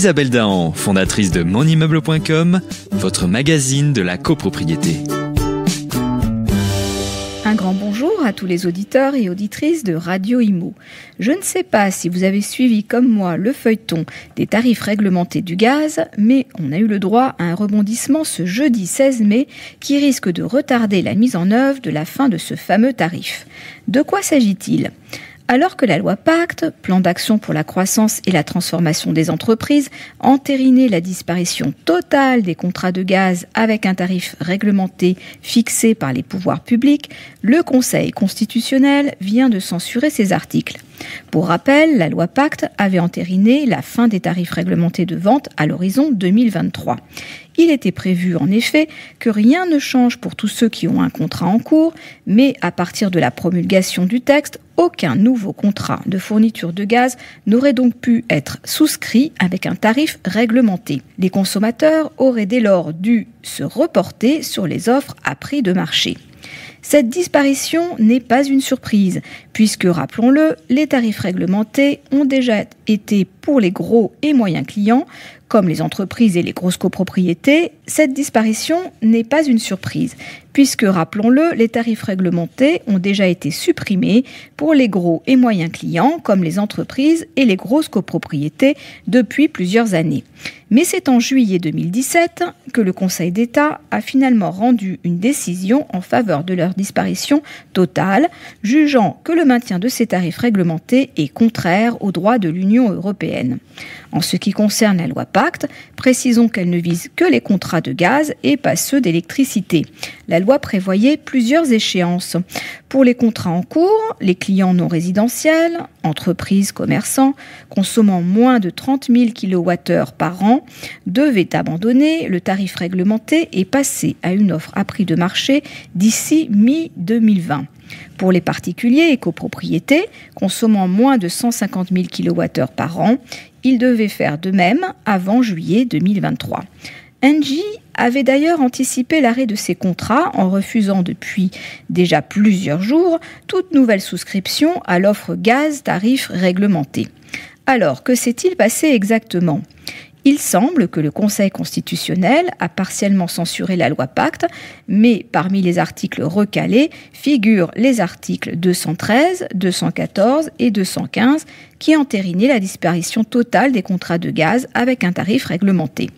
Isabelle Dahan, fondatrice de monimmeuble.com, votre magazine de la copropriété. Un grand bonjour à tous les auditeurs et auditrices de Radio Imo. Je ne sais pas si vous avez suivi comme moi le feuilleton des tarifs réglementés du gaz, mais on a eu le droit à un rebondissement ce jeudi 16 mai qui risque de retarder la mise en œuvre de la fin de ce fameux tarif. De quoi s'agit-il ? Alors que la loi Pacte, plan d'action pour la croissance et la transformation des entreprises, entérinait la disparition totale des contrats de gaz avec un tarif réglementé fixé par les pouvoirs publics, le Conseil constitutionnel vient de censurer ces articles. Pour rappel, la loi Pacte avait entériné la fin des tarifs réglementés de vente à l'horizon 2023. Il était prévu en effet que rien ne change pour tous ceux qui ont un contrat en cours, mais à partir de la promulgation du texte, aucun nouveau contrat de fourniture de gaz n'aurait donc pu être souscrit avec un tarif réglementé. Les consommateurs auraient dès lors dû se reporter sur les offres à prix de marché. Cette disparition n'est pas une surprise, puisque, rappelons-le, les tarifs réglementés ont déjà été pour les gros et moyens clients, comme les entreprises et les grosses copropriétés. Cette disparition n'est pas une surprise, puisque, rappelons-le, les tarifs réglementés ont déjà été supprimés pour les gros et moyens clients, comme les entreprises et les grosses copropriétés, depuis plusieurs années. Mais c'est en juillet 2017 que le Conseil d'État a finalement rendu une décision en faveur de leur disparition totale, jugeant que le maintien de ces tarifs réglementés est contraire aux droits de l'Union européenne. En ce qui concerne la loi Pacte, précisons qu'elle ne vise que les contrats de gaz et pas ceux d'électricité. La loi prévoyait plusieurs échéances. Pour les contrats en cours, les clients non résidentiels, entreprises, commerçants, consommant moins de 30 000 kWh par an, devaient abandonner le tarif réglementé et passer à une offre à prix de marché d'ici mi-2020. Pour les particuliers et copropriétés, consommant moins de 150 000 kWh par an, ils devaient faire de même avant juillet 2023. Engie avait d'ailleurs anticipé l'arrêt de ces contrats en refusant depuis déjà plusieurs jours toute nouvelle souscription à l'offre gaz tarif réglementé. Alors, que s'est-il passé exactement ? Il semble que le Conseil constitutionnel a partiellement censuré la loi Pacte, mais parmi les articles recalés figurent les articles 213, 214 et 215 qui entérinaient la disparition totale des contrats de gaz avec un tarif réglementé.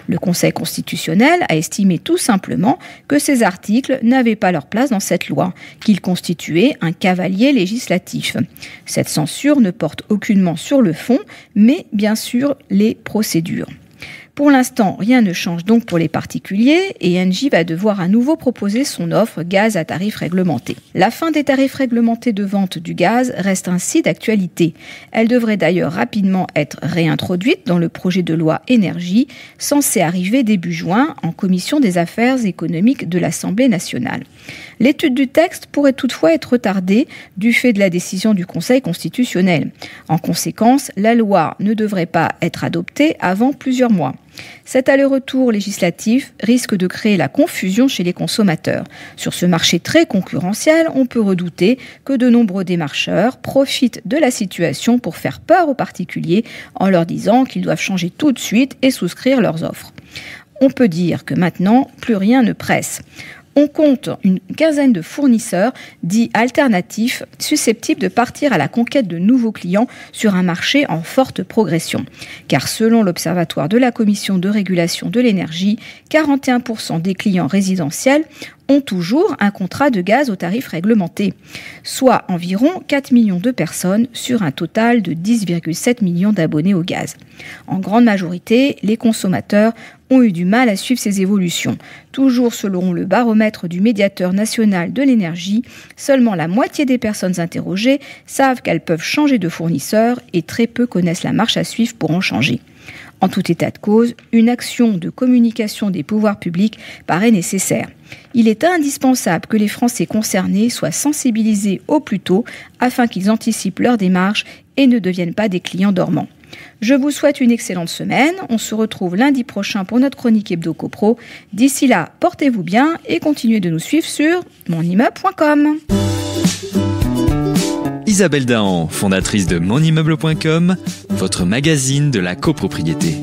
Le Conseil constitutionnel a estimé tout simplement que ces articles n'avaient pas leur place dans cette loi, qu'ils constituaient un cavalier législatif. Cette censure ne porte aucunement sur le fond, mais bien sûr les procédures. Pour l'instant, rien ne change donc pour les particuliers et Engie va devoir à nouveau proposer son offre gaz à tarif réglementé. La fin des tarifs réglementés de vente du gaz reste ainsi d'actualité. Elle devrait d'ailleurs rapidement être réintroduite dans le projet de loi énergie censé arriver début juin en commission des affaires économiques de l'Assemblée nationale. L'étude du texte pourrait toutefois être retardée du fait de la décision du Conseil constitutionnel. En conséquence, la loi ne devrait pas être adoptée avant plusieurs mois. Cet aller-retour législatif risque de créer la confusion chez les consommateurs. Sur ce marché très concurrentiel, on peut redouter que de nombreux démarcheurs profitent de la situation pour faire peur aux particuliers en leur disant qu'ils doivent changer tout de suite et souscrire leurs offres. On peut dire que maintenant, plus rien ne presse. On compte une quinzaine de fournisseurs dits alternatifs susceptibles de partir à la conquête de nouveaux clients sur un marché en forte progression. Car selon l'Observatoire de la Commission de régulation de l'énergie, 41% des clients résidentiels ont toujours un contrat de gaz au tarif réglementé, soit environ 4 millions de personnes sur un total de 10,7 millions d'abonnés au gaz. En grande majorité, les consommateurs ont eu du mal à suivre ces évolutions. Toujours selon le baromètre du médiateur national de l'énergie, seulement la moitié des personnes interrogées savent qu'elles peuvent changer de fournisseur et très peu connaissent la marche à suivre pour en changer. En tout état de cause, une action de communication des pouvoirs publics paraît nécessaire. Il est indispensable que les Français concernés soient sensibilisés au plus tôt afin qu'ils anticipent leur démarche et ne deviennent pas des clients dormants. Je vous souhaite une excellente semaine. On se retrouve lundi prochain pour notre chronique Hebdo Copro. D'ici là, portez-vous bien et continuez de nous suivre sur monimmeuble.com. Isabelle Dahan, fondatrice de monimmeuble.com, votre magazine de la copropriété.